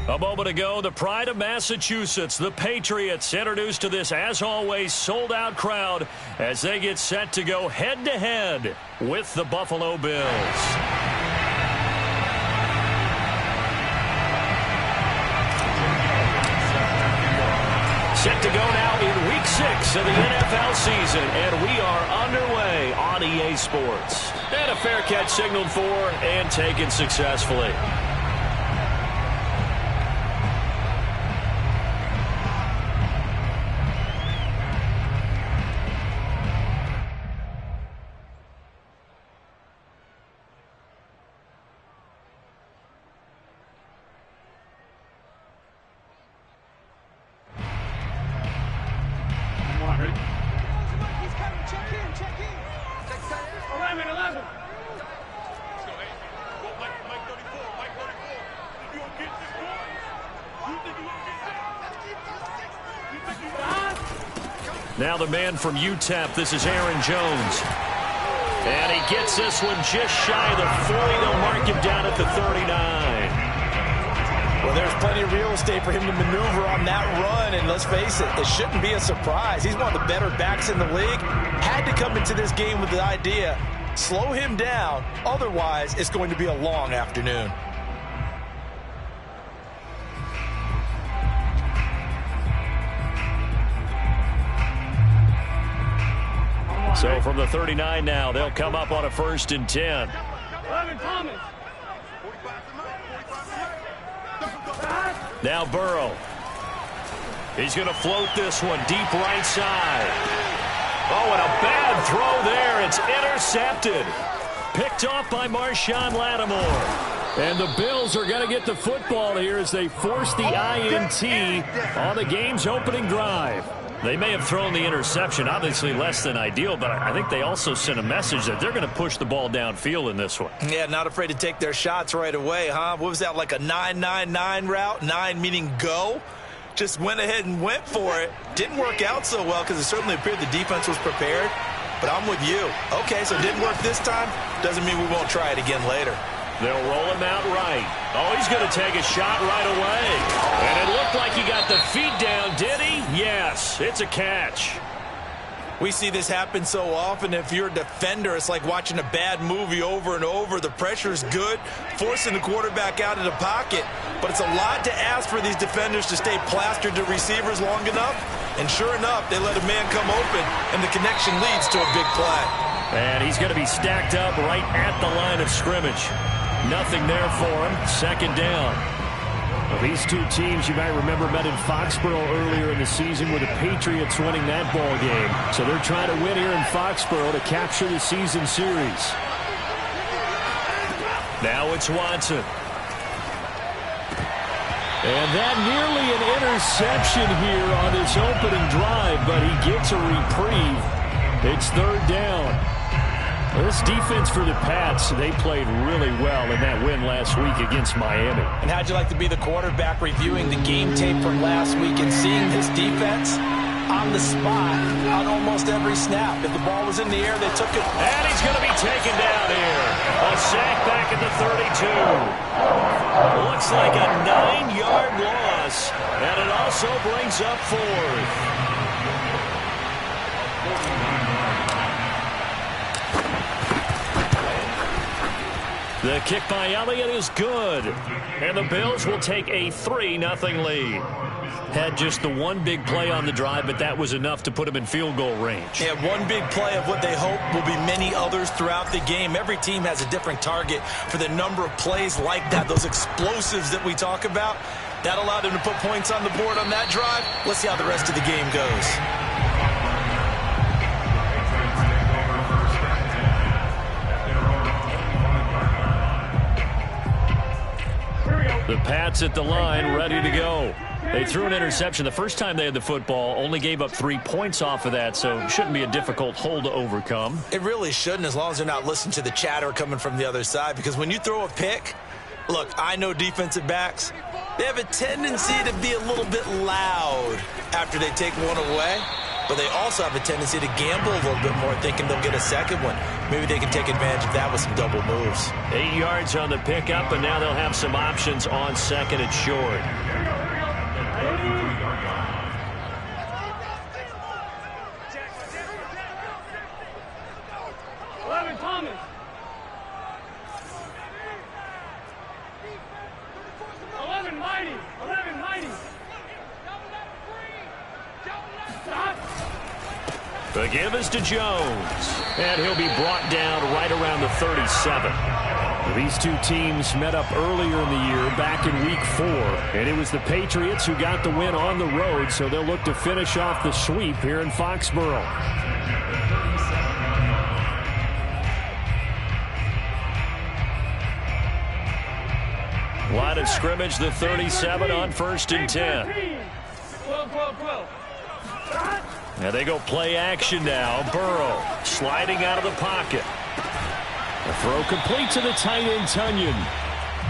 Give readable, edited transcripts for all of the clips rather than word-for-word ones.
A moment ago, the pride of Massachusetts, the Patriots, introduced to this, as always, sold-out crowd as they get set to go head-to-head with the Buffalo Bills. Set to go now in Week 6 of the NFL season, and we are underway on EA Sports. And a fair catch signaled for and taken successfully. Now the man from UTEP, this is Aaron Jones. And he gets this one just shy of the 40. They'll mark him down at the 39. Well, there's plenty of real estate for him to maneuver on that run, and let's face it, it shouldn't be a surprise. He's one of the better backs in the league. Had to come into this game with the idea, slow him down, otherwise it's going to be a long afternoon. So from the 39 now, they'll come up on a 1st and 10. Now Burrow. He's going to float this one deep right side. Oh, and a bad throw there. It's intercepted. Picked off by Marshawn Lattimore. And the Bills are going to get the football here as they force the INT on the game's opening drive. They may have thrown the interception, obviously less than ideal, but I think they also sent a message that they're going to push the ball downfield in this one. Yeah, not afraid to take their shots right away, huh? What was that, like a 9-9-9 route? 9 meaning go? Just went ahead and went for it. Didn't work out so well because it certainly appeared the defense was prepared, but I'm with you. Okay, so it didn't work this time. Doesn't mean we won't try it again later. They'll roll him out right. Oh, he's going to take a shot right away. And it looked like he got the feet down, did he? Yes, it's a catch. We see this happen so often. If you're a defender, it's like watching a bad movie over and over. The pressure's good, forcing the quarterback out of the pocket. But it's a lot to ask for these defenders to stay plastered to receivers long enough. And sure enough, they let a man come open, and the connection leads to a big play. And he's going to be stacked up right at the line of scrimmage. Nothing there for him. 2nd down. Well, these two teams, you might remember, met in Foxborough earlier in the season with the Patriots winning that ball game. So they're trying to win here in Foxborough to capture the season series. Now it's Watson. And that nearly an interception here on this opening drive, but he gets a reprieve. It's 3rd down. This defense for the Pats, they played really well in that win last week against Miami. And how'd you like to be the quarterback reviewing the game tape from last week and seeing this defense on the spot on almost every snap? If the ball was in the air, they took it. And he's going to be taken down here. A sack back at the 32. Looks like a 9-yard loss. And it also brings up 4th. The kick by Elliott is good. And the Bills will take a 3-0 lead. Had just the one big play on the drive, but that was enough to put him in field goal range. Yeah, one big play of what they hope will be many others throughout the game. Every team has a different target for the number of plays like that, those explosives that we talk about. That allowed them to put points on the board on that drive. Let's see how the rest of the game goes. The Pats at the line, ready to go. They threw an interception the first time they had the football, only gave up 3 points off of that, so it shouldn't be a difficult hole to overcome. It really shouldn't, as long as they're not listening to the chatter coming from the other side, because when you throw a pick, look, I know defensive backs, they have a tendency to be a little bit loud after they take one away. but they also have a tendency to gamble a little bit more, thinking they'll get a second one. Maybe they can take advantage of that with some double moves. 8 yards on the pickup, and now they'll have some options on second and short. The give is to Jones, and he'll be brought down right around the 37. These two teams met up earlier in the year, back in Week 4, and it was the Patriots who got the win on the road, so they'll look to finish off the sweep here in Foxborough. Line of scrimmage, the 37 on 1st and 10. Now they go play action now. Burrow sliding out of the pocket. The throw complete to the tight end, Tunyon.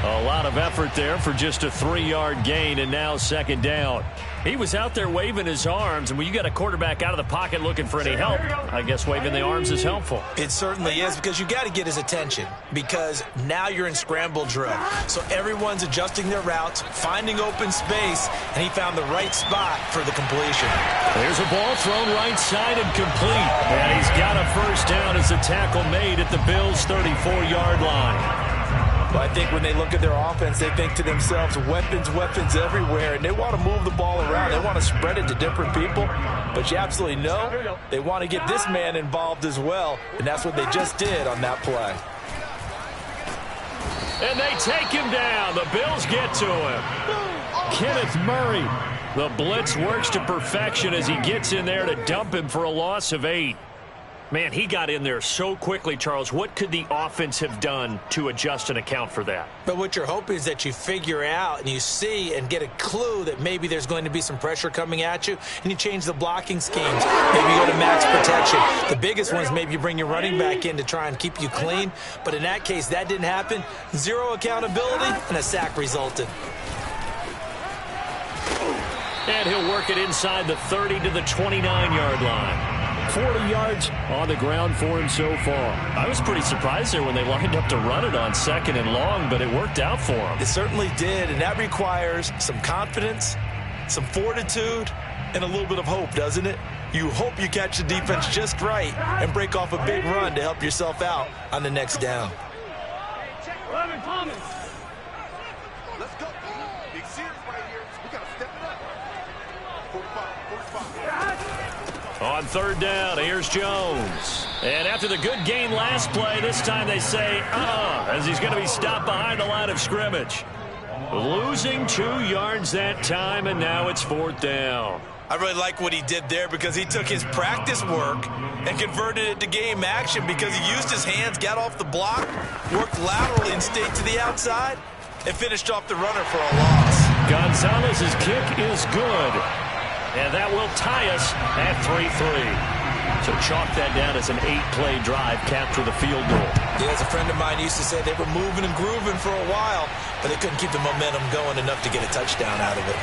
A lot of effort there for just a 3-yard gain, and now second down. He was out there waving his arms, and when you got a quarterback out of the pocket looking for any help, I guess waving the arms is helpful. It certainly is, because you got to get his attention, because now you're in scramble drill. So everyone's adjusting their routes, finding open space, and he found the right spot for the completion. There's a ball thrown right side and complete. And he's got a first down as the tackle made at the Bills' 34-yard line. But I think when they look at their offense, they think to themselves, weapons, weapons everywhere, and they want to move the ball around. They want to spread it to different people, but you absolutely know they want to get this man involved as well, and that's what they just did on that play. And they take him down. The Bills get to him. Kenneth Murray. The blitz works to perfection as he gets in there to dump him for a loss of 8. Man, he got in there so quickly, Charles. What could the offense have done to adjust and account for that? But what you're hoping is that you figure out and you see and get a clue that maybe there's going to be some pressure coming at you, and you change the blocking schemes. Maybe you go to max protection. The biggest one is maybe you bring your running back in to try and keep you clean. But in that case, that didn't happen. Zero accountability, and a sack resulted. And he'll work it inside the 30 to the 29-yard line. 40 yards on the ground for him so far. I was pretty surprised there when they lined up to run it on 2nd and long, but it worked out for him. It certainly did, and that requires some confidence, some fortitude, and a little bit of hope, doesn't it? You hope you catch the defense just right and break off a big run to help yourself out on the next down. Let's go. Big series right here. We got to step it up. 45. On 3rd down, here's Jones. And after the good gain last play, this time they say, as he's going to be stopped behind the line of scrimmage. Losing 2 yards that time, and now it's 4th down. I really like what he did there, because he took his practice work and converted it to game action, because he used his hands, got off the block, worked laterally and stayed to the outside, and finished off the runner for a loss. Gonzalez's kick is good. And that will tie us at 3-3. So chalk that down as an 8-play drive, capture the field goal. Yeah, as a friend of mine used to say, they were moving and grooving for a while, but they couldn't keep the momentum going enough to get a touchdown out of it.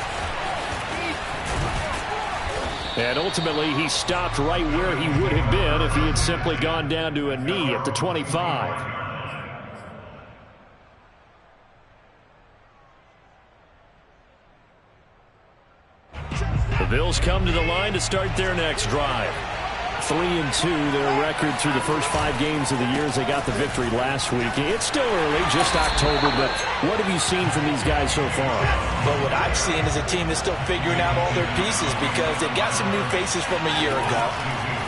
And ultimately, he stopped right where he would have been if he had simply gone down to a knee at the 25. The Bills come to the line to start their next drive. 3-2, their record through the first 5 games of the year as they got the victory last week. It's still early, just October, but what have you seen from these guys so far? Well, what I've seen is a team that's still figuring out all their pieces, because they've got some new faces from a year ago,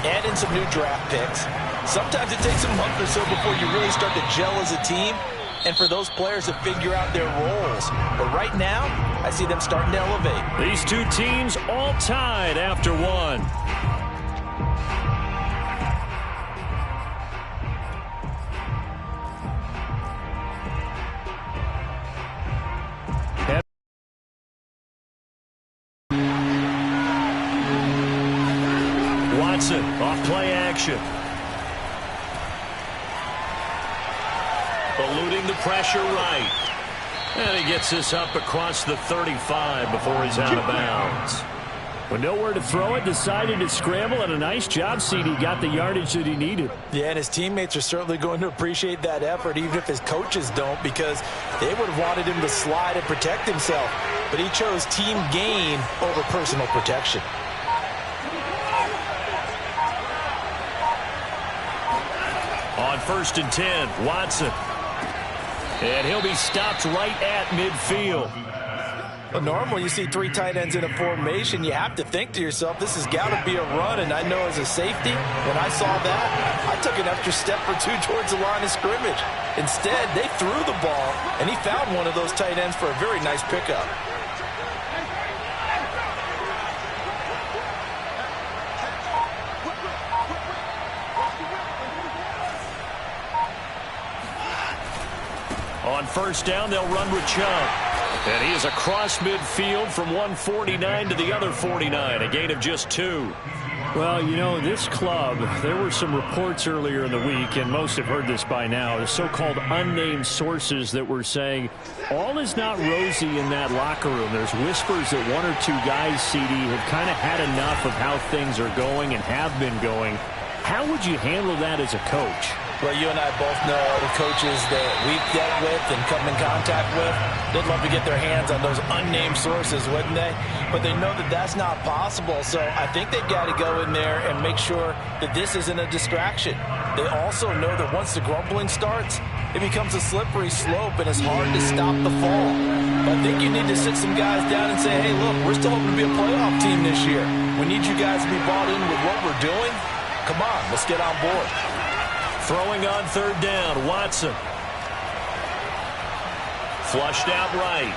and in some new draft picks. Sometimes it takes a month or so before you really start to gel as a team, and for those players to figure out their roles. But right now, I see them starting to elevate. These two teams all tied after 1. Watson off play action. Eluding the pressure right. And he gets this up across the 35 before he's out of bounds. With nowhere to throw it, decided to scramble, and a nice job, CD. Got the yardage that he needed. Yeah, and his teammates are certainly going to appreciate that effort, even if his coaches don't, because they would have wanted him to slide and protect himself. But he chose team gain over personal protection. On 1st and 10, Watson. And he'll be stopped right at midfield. Well, normally you see 3 tight ends in a formation, you have to think to yourself, this has got to be a run. And I know as a safety, when I saw that, I took an extra step or 2 towards the line of scrimmage. Instead, they threw the ball, and he found one of those tight ends for a very nice pickup. On 1st down, they'll run with Chubb. And he is across midfield from 149 to the other 49, a gain of just 2. Well, you know, this club, there were some reports earlier in the week, and most have heard this by now, the so-called unnamed sources that were saying all is not rosy in that locker room. There's whispers that 1 or 2 guys, CD, have kind of had enough of how things are going and have been going. How would you handle that as a coach? Well, you and I both know all the coaches that we've dealt with and come in contact with. They'd love to get their hands on those unnamed sources, wouldn't they? But they know that that's not possible, so I think they've got to go in there and make sure that this isn't a distraction. They also know that once the grumbling starts, it becomes a slippery slope and it's hard to stop the fall. But I think you need to sit some guys down and say, hey, look, we're still hoping to be a playoff team this year. We need you guys to be bought in with what we're doing. Come on, let's get on board. Throwing on 3rd down, Watson. Flushed out right.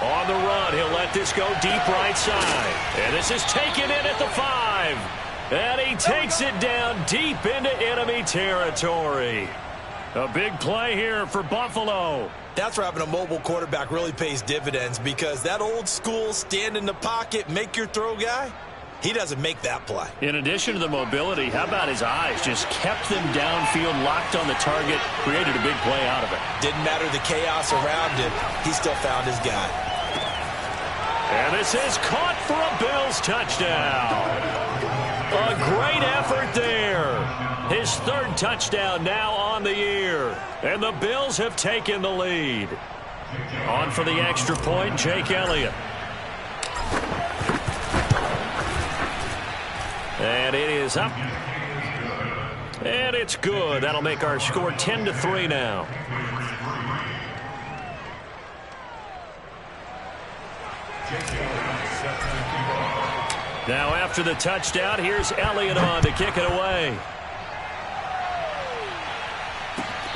On the run, he'll let this go deep right side. And this is taken in at the 5. And he takes it down deep into enemy territory. A big play here for Buffalo. That's where having a mobile quarterback really pays dividends, because that old school stand in the pocket, make your throw guy, he doesn't make that play. In addition to the mobility, how about his eyes? Just kept them downfield, locked on the target, created a big play out of it. Didn't matter the chaos around him. He still found his guy. And this is caught for a Bills touchdown. A great effort there. His 3rd touchdown now on the year. And the Bills have taken the lead. On for the extra point, Jake Elliott. And it is up. And it's good. That'll make our score 10-3 now. Now after the touchdown, here's Elliott on to kick it away.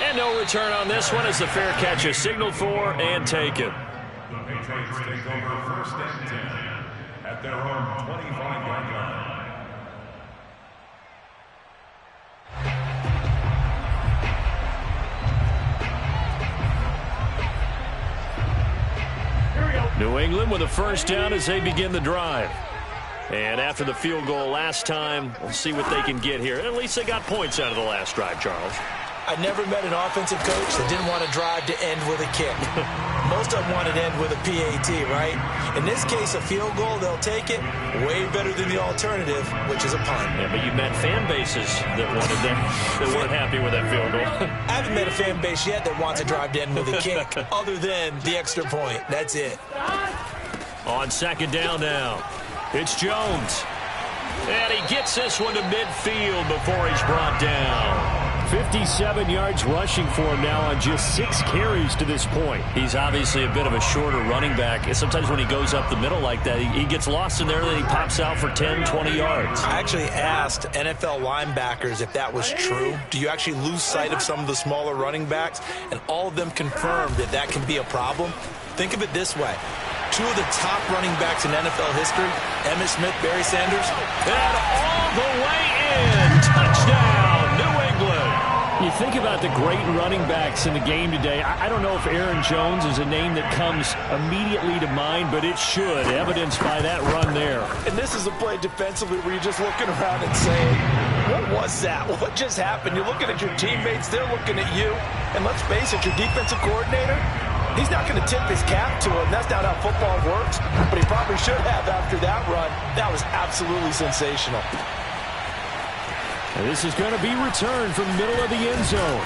And no return on this one as the fair catch is signaled for and taken. The Patriots take over 1st and 10 at their own 25-yard line. New England with a 1st down as they begin the drive. And after the field goal last time, we'll see what they can get here. At least they got points out of the last drive, Charles. I never met an offensive coach that didn't want to drive to end with a kick. Most of them want to end with a PAT, right? In this case, a field goal, they'll take it. Way better than the alternative, which is a punt. Yeah, but you met fan bases that wanted that, that weren't happy with that field goal. I haven't met a fan base yet that wants to drive to end with a kick, other than the extra point. That's it. On 2nd down now, it's Jones. And he gets this one to midfield before he's brought down. 57 yards rushing for him now on just 6 carries to this point. He's obviously a bit of a shorter running back. And sometimes when he goes up the middle like that, he gets lost in there, then he pops out for 10, 20 yards. I actually asked NFL linebackers if that was true. Do you actually lose sight of some of the smaller running backs? And all of them confirmed that that can be a problem. Think of it this way. 2 of the top running backs in NFL history, Emmitt Smith, Barry Sanders. And all the way in. Touchdown, New England. You think about the great running backs in the game today. I don't know if Aaron Jones is a name that comes immediately to mind, but it should, evidenced by that run there. And this is a play defensively where you're just looking around and saying, what was that? What just happened? You're looking at your teammates, they're looking at you. And let's face it, your defensive coordinator, he's not going to tip his cap to him. That's not how football works. But he probably probably should have after that run. That was absolutely sensational. And this is going to be returned from the middle of the end zone.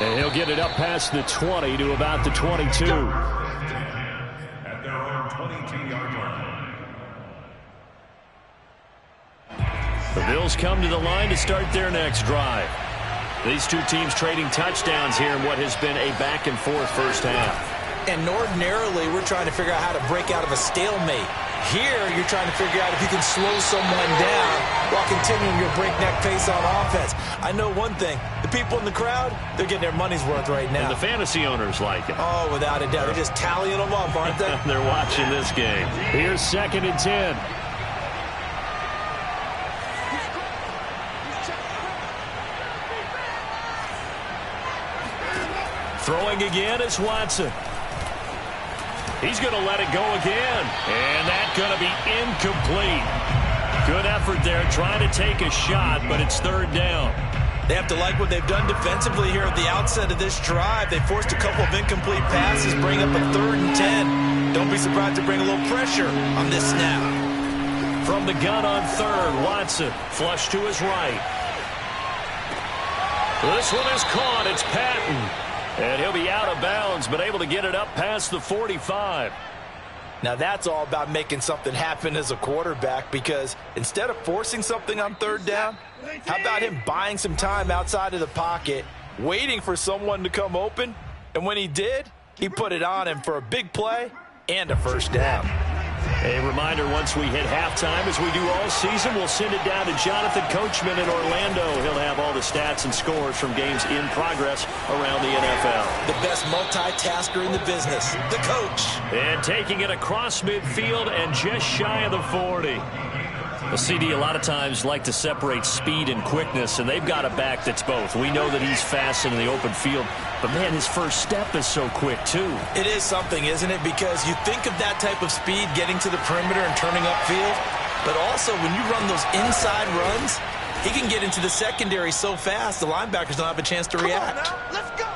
And he'll get it up past the 20 to about the 22. At their own 22-yard line. The Bills come to the line to start their next drive. These two teams trading touchdowns here in what has been a back-and-forth first half. And ordinarily, we're trying to figure out how to break out of a stalemate. Here, you're trying to figure out if you can slow someone down while continuing your breakneck pace on offense. I know one thing. The people in the crowd, they're getting their money's worth right now. And the fantasy owners like it. Oh, without a doubt. They're just tallying them up, aren't they? They're watching this game. Here's 2nd and 10. Throwing again is Watson. He's going to let it go again. And that's going to be incomplete. Good effort there trying to take a shot, but it's 3rd down. They have to like what they've done defensively here at the outset of this drive. They forced a couple of incomplete passes, bring up a 3rd and 10. Don't be surprised to bring a little pressure on this snap. From the gun on 3rd, Watson flush to his right. This one is caught. It's Patton. And he'll be out of bounds, but able to get it up past the 45. Now that's all about making something happen as a quarterback, because instead of forcing something on 3rd down, how about him buying some time outside of the pocket, waiting for someone to come open, and when he did, he put it on him for a big play and a first down. A reminder, once we hit halftime, as we do all season, we'll send it down to Jonathan Coachman in Orlando. He'll have all the stats and scores from games in progress around the NFL. The best multitasker in the business, the coach. And taking it across midfield and just shy of the 40. The CD a lot of times like to separate speed and quickness, and they've got a back that's both. We know that he's fast in the open field, but man, his first step is so quick too. It is something, isn't it? Because you think of that type of speed getting to the perimeter and turning upfield, but also when you run those inside runs, he can get into the secondary so fast the linebackers don't have a chance to react. Let's go.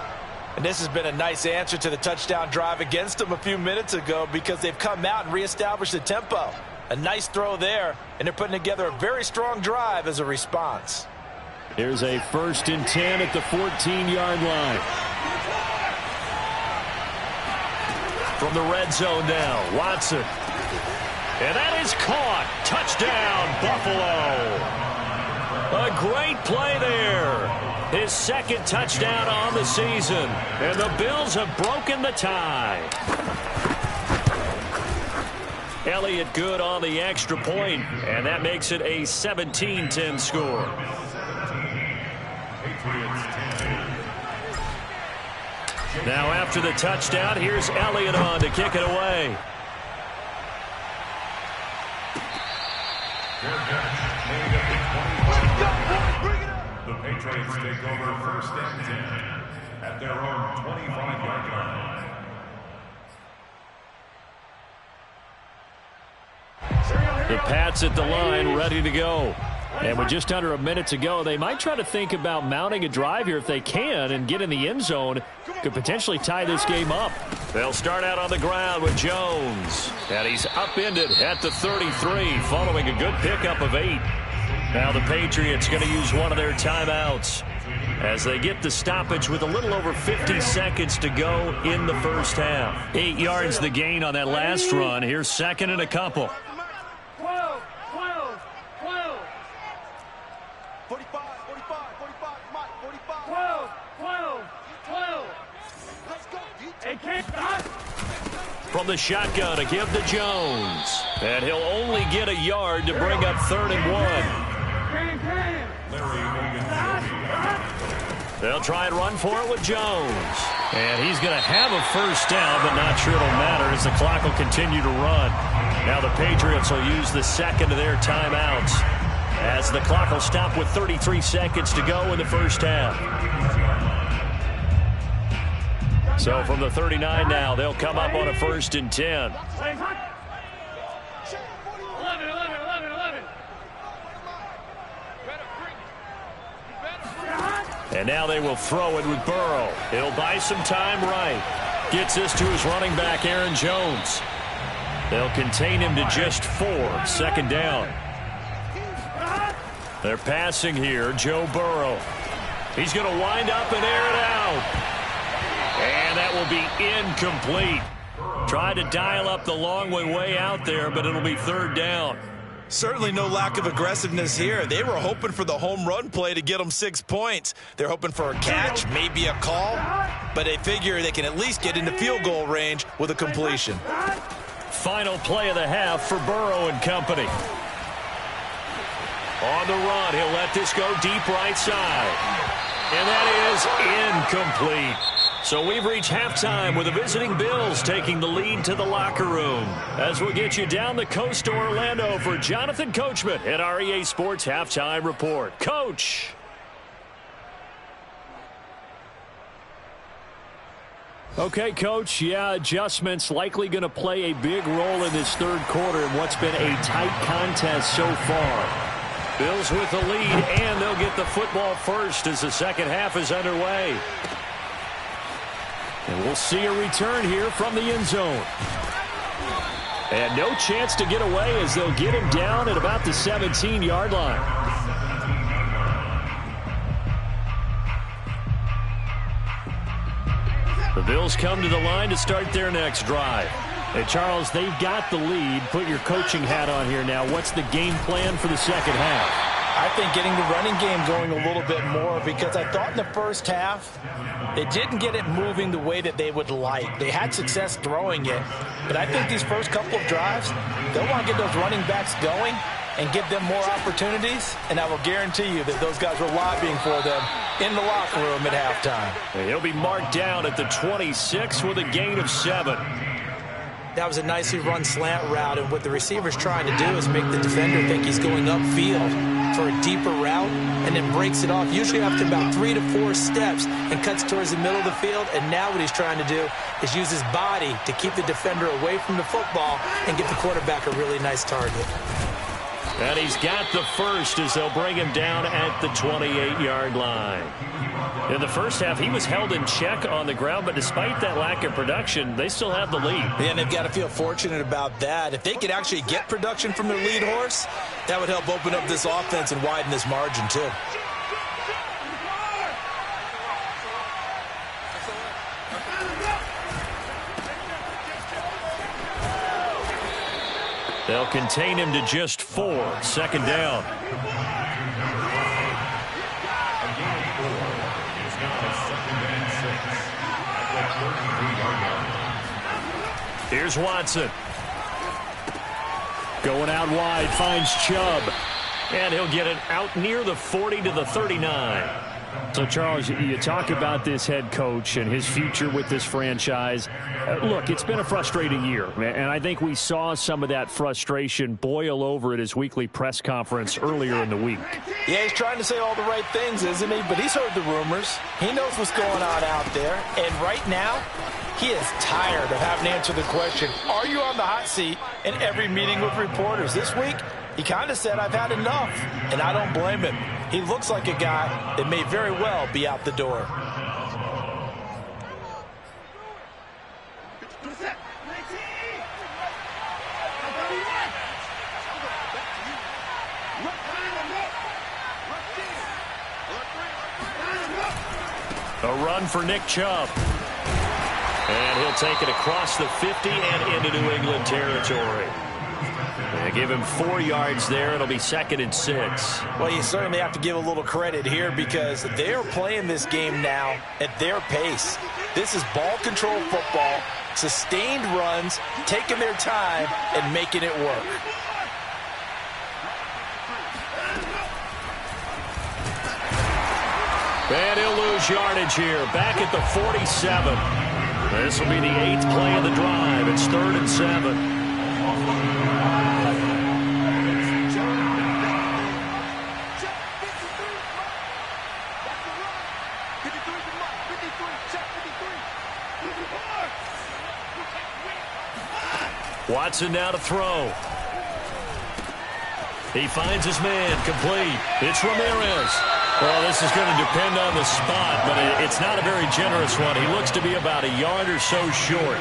And this has been a nice answer to the touchdown drive against them a few minutes ago, because they've come out and reestablished the tempo. A nice throw there, and they're putting together a very strong drive as a response. Here's a 1st and 10 at the 14-yard line. From the red zone now, Watson. And that is caught. Touchdown, Buffalo. A great play there. His 2nd touchdown on the season. And the Bills have broken the tie. Elliott good on the extra point, and that makes it a 17-10 score. Now after the touchdown, here's Elliott on to kick it away. The Patriots take over 1st and 10 at their own 25-yard line. The Pats at the line, ready to go. And with just under a minute to go, they might try to think about mounting a drive here if they can and get in the end zone. Could potentially tie this game up. They'll start out on the ground with Jones. And he's upended at the 33, following a good pickup of 8. Now the Patriots going to use one of their timeouts as they get the stoppage with a little over 50 seconds to go in the first half. 8 yards the gain on that last run. Here's 2nd and a couple. 45, 45, 45, Mike, 45. 12. Let's go. It can't stop. From the shotgun to give to Jones. And he'll only get a yard to bring up 3rd and 1. They'll try and run for it with Jones. And he's going to have a first down, but not sure it'll matter as the clock will continue to run. Now the Patriots will use the 2nd of their timeouts, as the clock will stop with 33 seconds to go in the first half. So from the 39 now, they'll come up on a 1st and 10. 11. And now they will throw it with Burrow. He'll buy some time right. Gets this to his running back, Aaron Jones. They'll contain him to just 4. 2nd down. They're passing here. Joe Burrow. He's going to wind up and air it out. And that will be incomplete. Tried to dial up the long way out there, but it'll be 3rd down. Certainly no lack of aggressiveness here. They were hoping for the home run play to get them 6 points. They're hoping for a catch, maybe a call, but they figure they can at least get into field goal range with a completion. Final play of the half for Burrow and company. On the run, he'll let this go deep right side. And that is incomplete. So we've reached halftime with the visiting Bills taking the lead to the locker room. As we'll get you down the coast to Orlando for Jonathan Coachman at REA Sports Halftime Report. Coach. Okay, Coach, adjustments likely going to play a big role in this 3rd quarter in what's been a tight contest so far. Bills with the lead, and they'll get the football first as the 2nd half is underway. And we'll see a return here from the end zone. And no chance to get away as they'll get him down at about the 17-yard line. The Bills come to the line to start their next drive. Hey, Charles, they've got the lead. Put your coaching hat on here now. What's the game plan for the 2nd half? I think getting the running game going a little bit more, because I thought in the first half they didn't get it moving the way that they would like. They had success throwing it, but I think these first couple of drives, they'll want to get those running backs going and give them more opportunities, and I will guarantee you that those guys were lobbying for them in the locker room at halftime. He'll be marked down at the 26 with a gain of 7. That was a nicely run slant route, and what the receiver's trying to do is make the defender think he's going upfield for a deeper route, and then breaks it off, usually after about 3 to 4 steps, and cuts towards the middle of the field. And now what he's trying to do is use his body to keep the defender away from the football and give the quarterback a really nice target. And he's got the first as they'll bring him down at the 28-yard line. In the first half, he was held in check on the ground, but despite that lack of production, they still have the lead. And they've got to feel fortunate about that. If they could actually get production from their lead horse, that would help open up this offense and widen this margin too. They'll contain him to just 4. 2nd down. Here's Watson. Going out wide, finds Chubb. And he'll get it out near the 40 to the 39. So, Charles, you talk about this head coach and his future with this franchise. Look, it's been a frustrating year, and I think we saw some of that frustration boil over at his weekly press conference earlier in the week. Yeah, he's trying to say all the right things, isn't he? But he's heard the rumors. He knows what's going on out there. And right now, he is tired of having to answer the question, are you on the hot seat, in every meeting with reporters. This week, he kind of said, I've had enough, and I don't blame him. He looks like a guy that may very well be out the door. A run for Nick Chubb. And he'll take it across the 50 and into New England territory. They give him 4 yards there. It'll be 2nd and 6. Well, you certainly have to give a little credit here because they're playing this game now at their pace. This is ball control football, sustained runs, taking their time and making it work. And he'll lose yardage here. Back at the 47. This will be the 8th play of the drive. It's 3rd and 7. Watson now to throw. He finds his man, complete. It's Ramirez. Well, this is going to depend on the spot, but it's not a very generous one. He looks to be about a yard or so short.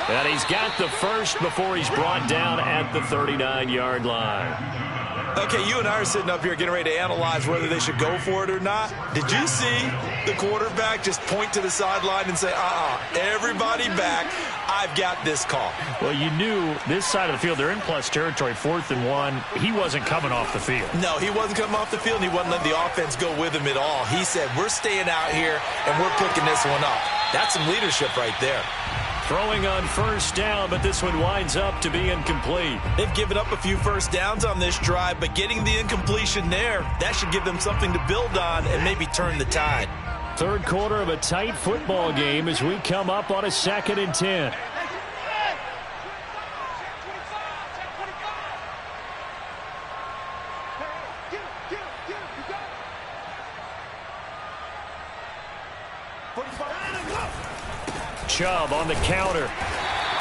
And he's got the first before he's brought down at the 39-yard line. Okay, you and I are sitting up here getting ready to analyze whether they should go for it or not. Did you see the quarterback just point to the sideline and say, everybody back, I've got this call? Well, you knew this side of the field, they're in plus territory, 4th and 1. He wasn't coming off the field. No, he wasn't coming off the field, and he wasn't letting the offense go with him at all. He said, we're staying out here, and we're picking this one up. That's some leadership right there. Throwing on first down, but this one winds up to be incomplete. They've given up a few first downs on this drive, but getting the incompletion there, that should give them something to build on and maybe turn the tide. Third quarter of a tight football game as we come up on a 2nd and 10. Chubb on the counter,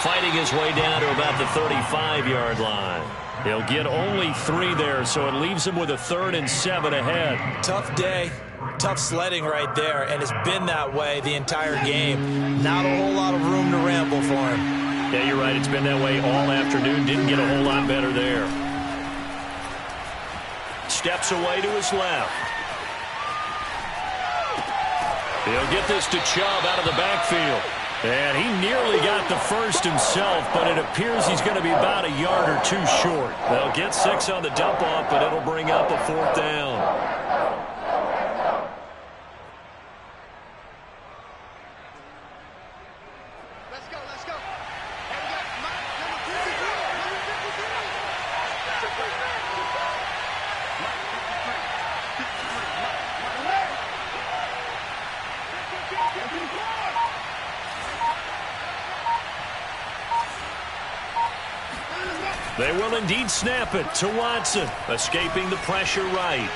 fighting his way down to about the 35-yard line. He'll get only 3 there, so it leaves him with a 3rd and 7 ahead. Tough day, tough sledding right there, and it's been that way the entire game. Not a whole lot of room to ramble for him. Yeah, you're right. It's been that way all afternoon. Didn't get a whole lot better there. Steps away to his left. He'll get this to Chubb out of the backfield. And he nearly got the first himself, but it appears he's going to be about a yard or 2 short. They'll get 6 on the dump-off, but it'll bring up a 4th down. They will indeed snap it to Watson, escaping the pressure right.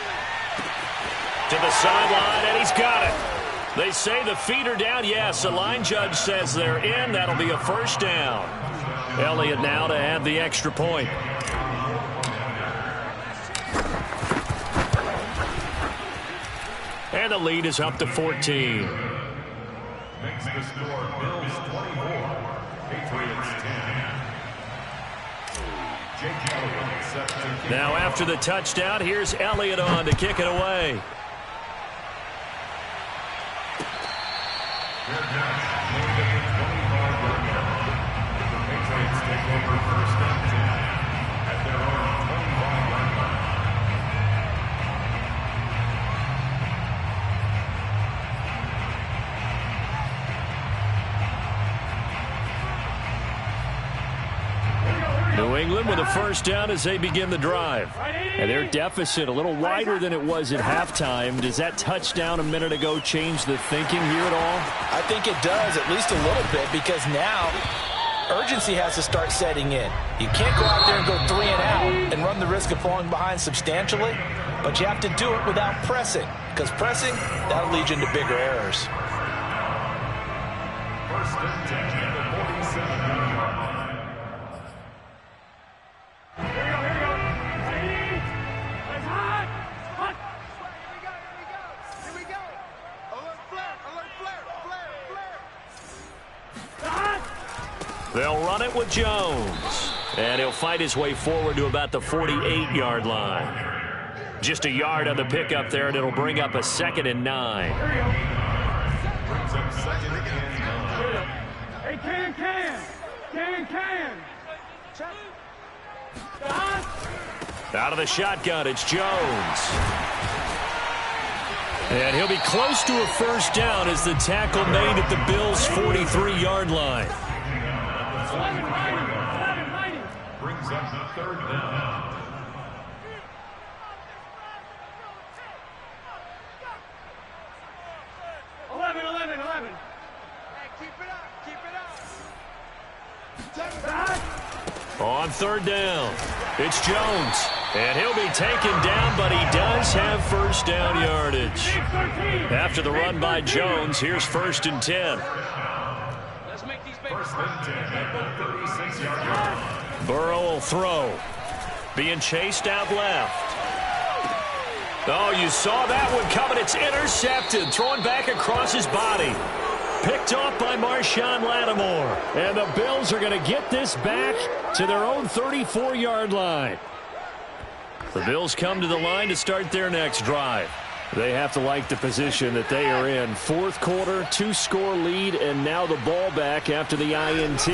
To the sideline, and he's got it. They say the feet are down. Yes, the line judge says they're in. That'll be a first down. Elliott now to add the extra point. And the lead is up to 14. Makes the score Bills 24, Patriots 10. Now after the touchdown, here's Elliott on to kick it away. The Patriots take over 1st and 10 at their own 25-yard line. New England with a first down as they begin the drive. And their deficit a little wider than it was at halftime. Does that touchdown a minute ago change the thinking here at all? I think it does, at least a little bit, because now urgency has to start setting in. You can't go out there and go 3 and out and run the risk of falling behind substantially, but you have to do it without pressing, because pressing, that'll lead you into bigger errors. 1st and 10 at the 47-yard line. They'll run it with Jones. And he'll fight his way forward to about the 48-yard line. Just a yard on the pickup there, and it'll bring up a 2nd and 9. Brings up 2nd and 9. Hey, can. Out of the shotgun, it's Jones. And he'll be close to a first down as the tackle made at the Bills' 43-yard line. Brings up the 3rd down. Eleven. Keep it up. On 3rd down, it's Jones. And he'll be taken down, but he does have first down yardage. After the run by Jones, here's 1st and 10. Let's make these 1st and 10 at the 36-yard line. Burrow will throw. Being chased out left. Oh, you saw that one coming. It's intercepted. Throwing back across his body. Picked off by Marshawn Lattimore. And the Bills are going to get this back to their own 34-yard line. The Bills come to the line to start their next drive. They have to like the position that they are in. Fourth quarter, 2-score lead, and now the ball back after the INT.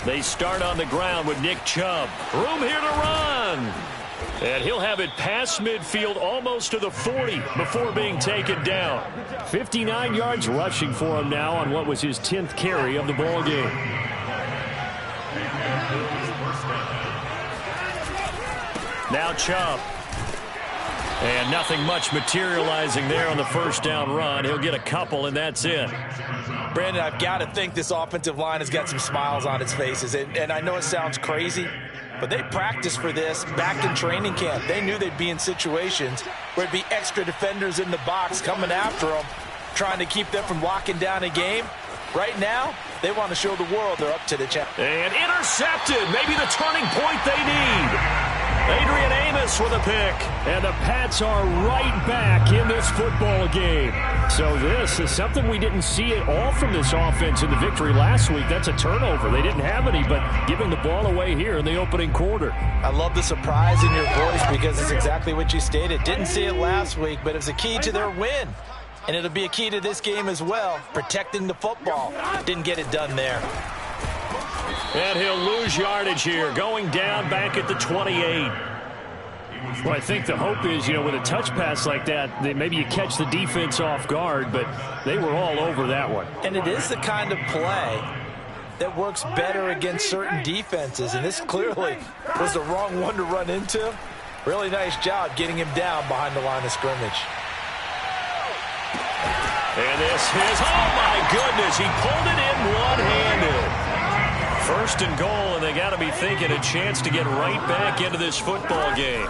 They start on the ground with Nick Chubb. Room here to run. And he'll have it past midfield almost to the 40 before being taken down. 59 yards rushing for him now on what was his 10th carry of the ball game. Now Chubb. And nothing much materializing there on the first down run. He'll get a couple, and that's it. Brandon, I've got to think this offensive line has got some smiles on its faces. And I know it sounds crazy, but they practiced for this back in training camp. They knew they'd be in situations where it'd be extra defenders in the box coming after them, trying to keep them from locking down a game. Right now, they want to show the world they're up to the challenge. And intercepted. Maybe the turning point they need. Adrian Amos with a pick. And the Pats are right back in this football game. So this is something we didn't see at all from this offense in the victory last week. That's a turnover. They didn't have any, but giving the ball away here in the opening quarter. I love the surprise in your voice because it's exactly what you stated. Didn't see it last week, but it's a key to their win. And it'll be a key to this game as well, protecting the football. Didn't get it done there. And he'll lose yardage here, going down back at the 28. Well, I think the hope is, with a touch pass like that, maybe you catch the defense off guard, but they were all over that one. And it is the kind of play that works better against certain defenses, and this clearly was the wrong one to run into. Really nice job getting him down behind the line of scrimmage. And this is, oh my goodness, he pulled it in one-handed. First and goal, and they got to be thinking a chance to get right back into this football game.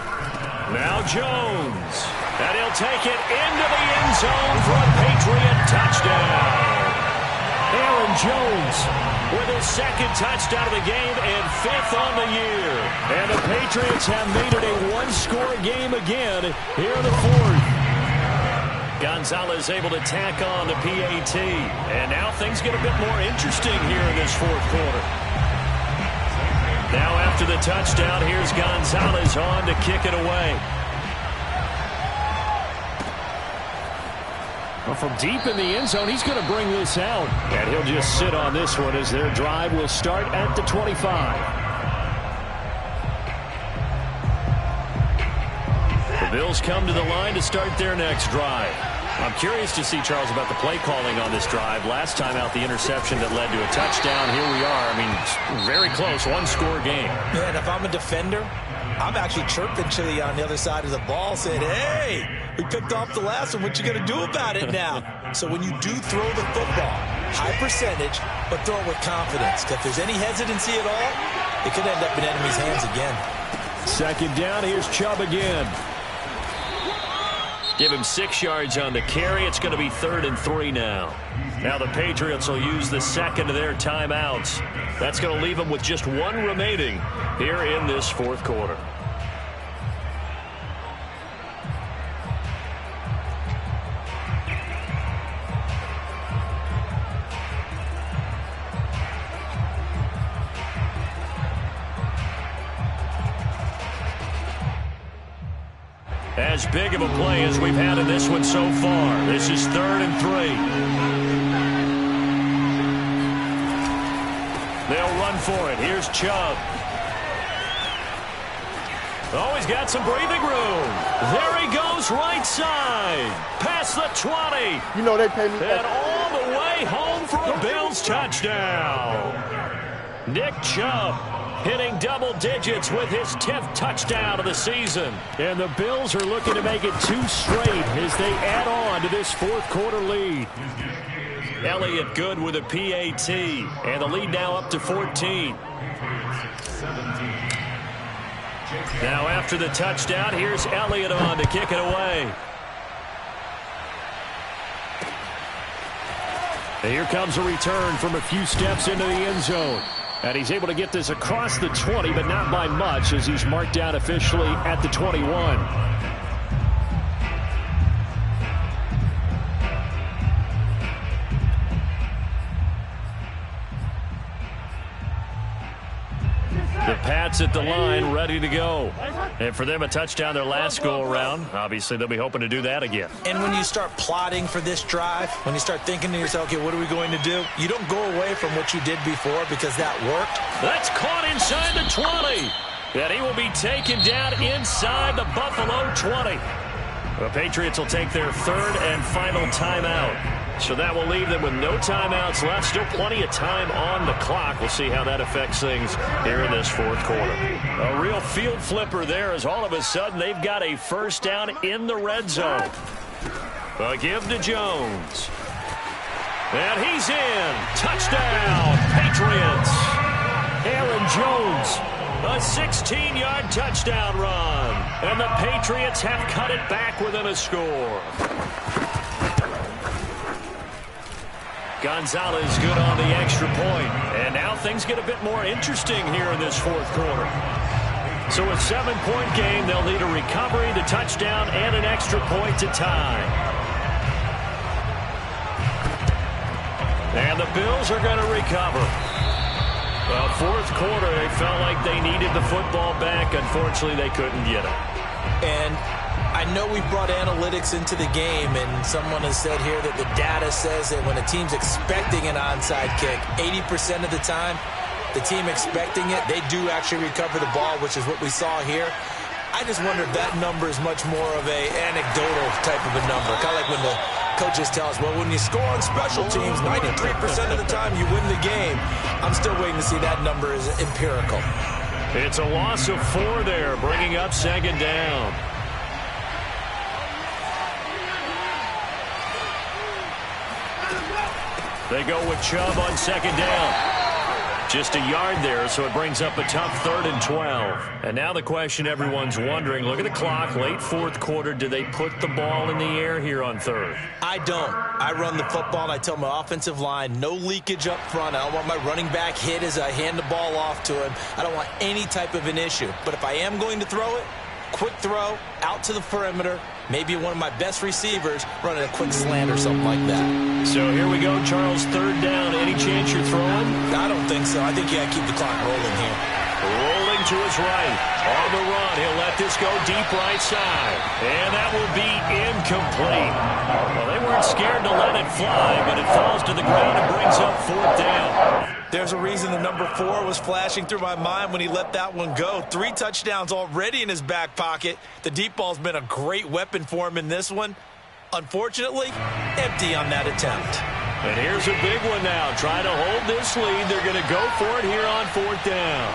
Now Jones, and he'll take it into the end zone for a Patriot touchdown. Aaron Jones with his second touchdown of the game and 5th on the year. And the Patriots have made it a one-score game again here in the fourth. Gonzalez able to tack on the PAT. And now things get a bit more interesting here in this fourth quarter. Now after the touchdown, here's Gonzalez on to kick it away. Well, from deep in the end zone, he's going to bring this out. And he'll just sit on this one as their drive will start at the 25. The Bills come to the line to start their next drive. I'm curious to see, Charles, about the play calling on this drive. Last time out, the interception that led to a touchdown. Here we are. I mean, very close, one-score game. Yeah, and if I'm a defender, I'm actually chirping to you on the other side of the ball, saying, hey, we picked off the last one. What you going to do about it now? So when you do throw the football, high percentage, but throw it with confidence. Because if there's any hesitancy at all, it could end up in enemy's hands again. Second down, here's Chubb again. Give him 6 yards on the carry. It's going to be 3rd and 3 now. Now the Patriots will use the second of their timeouts. That's going to leave them with just one remaining here in this fourth quarter. As big of a play as we've had in this one so far. This is 3rd and 3. They'll run for it. Here's Chubb. Oh, he's got some breathing room. There he goes, right side. Past the 20. You know they pay me. And all the way home for a Bills touchdown. Nick Chubb hitting double digits with his 10th touchdown of the season. And the Bills are looking to make it 2 straight as they add on to this fourth quarter lead. Elliott good with a PAT. And the lead now up to 14. Now after the touchdown, here's Elliott on to kick it away. And here comes a return from a few steps into the end zone. And he's able to get this across the 20, but not by much, as he's marked down officially at the 21. Pats at the line, ready to go. And for them, a touchdown their last go-around. Obviously, they'll be hoping to do that again. And when you start plotting for this drive, when you start thinking to yourself, okay, what are we going to do? You don't go away from what you did before because that worked. That's caught inside the 20. And he will be taken down inside the Buffalo 20. The Patriots will take their third and final timeout. So that will leave them with no timeouts left. Still plenty of time on the clock. We'll see how that affects things here in this fourth quarter. A real field flipper there as all of a sudden they've got a first down in the red zone. A give to Jones. And he's in. Touchdown, Patriots. Aaron Jones. A 16-yard touchdown run. And the Patriots have cut it back within a score. Gonzalez good on the extra point. And now things get a bit more interesting here in this fourth quarter. So a 7-point game, they'll need a recovery, the touchdown, and an extra point to tie. And the Bills are going to recover. Well, fourth quarter, they felt like they needed the football back. Unfortunately, they couldn't get it. And I know we brought analytics into the game, and someone has said here that the data says that when a team's expecting an onside kick, 80% of the time, the team expecting it, they do actually recover the ball, which is what we saw here. I just wonder if that number is much more of a anecdotal type of a number. Kind of like when the coaches tell us, well, when you score on special teams, 93% of the time you win the game. I'm still waiting to see that number is empirical. It's a loss of 4 there, bringing up second down. They go with Chubb on second down. Just a yard there, so it brings up a tough 3rd and 12. And now the question everyone's wondering, look at the clock, late fourth quarter, do they put the ball in the air here on 3rd? I don't. I run the football, and I tell my offensive line, no leakage up front. I don't want my running back hit as I hand the ball off to him. I don't want any type of an issue. But if I am going to throw it, quick throw, out to the perimeter, maybe one of my best receivers running a quick slant or something like that. So here we go, Charles, 3rd down. Any chance you're throwing? I don't think so. I think you got to keep the clock rolling here. Rolling to his right. On the run, he'll let this go deep right side. And that will be incomplete. Well, they weren't scared to let it fly, but it falls to the ground and brings up 4th down. There's a reason the number 4 was flashing through my mind when he let that one go. 3 touchdowns already in his back pocket. The deep ball's been a great weapon for him in this one. Unfortunately, empty on that attempt. And here's a big one now. Trying to hold this lead. They're going to go for it here on 4th down.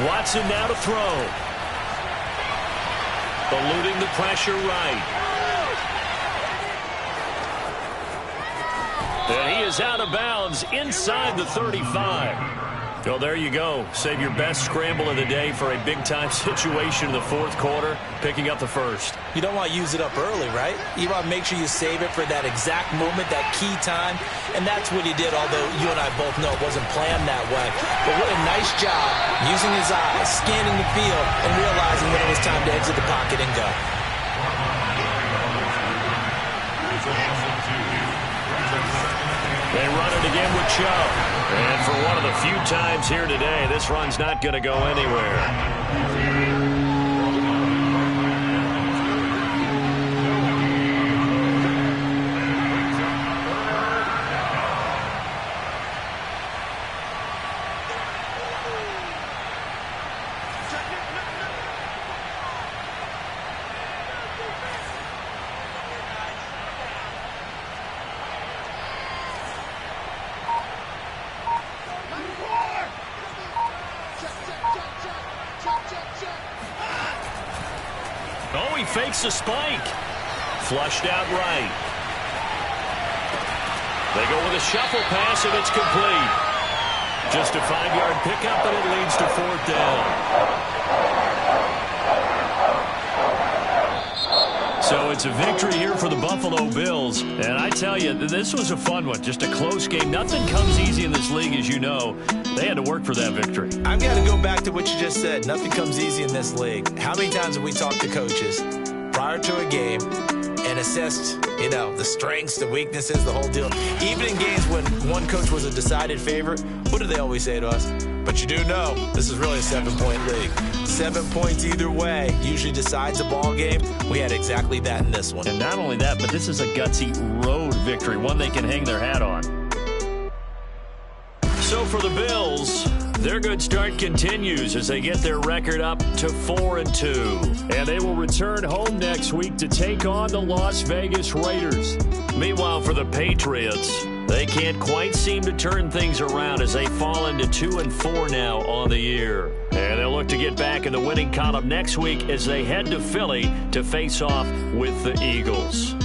Watson now to throw. Eluding the pressure right. And he is out of bounds inside the 35. Well, there you go. Save your best scramble of the day for a big-time situation in the fourth quarter, picking up the first. You don't want to use it up early, right? You want to make sure you save it for that exact moment, that key time. And that's what he did, although you and I both know it wasn't planned that way. But what a nice job using his eyes, scanning the field, and realizing when it was time to exit the pocket and go. They run it again with Chubb. And for one of the few times here today, this run's not going to go anywhere. Oh, he fakes a spike. Flushed out right. They go with a shuffle pass, and it's complete. Just a 5-yard pickup, and it leads to 4th down. So it's a victory here for the Buffalo Bills. And I tell you, this was a fun one. Just a close game. Nothing comes easy in this league, as you know. They had to work for that victory. I've got to go back to what you just said. Nothing comes easy in this league. How many times have we talked to coaches prior to a game, and assessed, the strengths, the weaknesses, the whole deal. Even in games when one coach was a decided favorite, what do they always say to us? But you do know this is really a 7-point league. 7 points either way usually decides a ball game. We had exactly that in this one. And not only that, but this is a gutsy road victory, one they can hang their hat on. So for the Bills, their good start continues as they get their record up to 4-2. And they will return home next week to take on the Las Vegas Raiders. Meanwhile, for the Patriots, they can't quite seem to turn things around as they fall into 2-4 now on the year. And they'll look to get back in the winning column next week as they head to Philly to face off with the Eagles.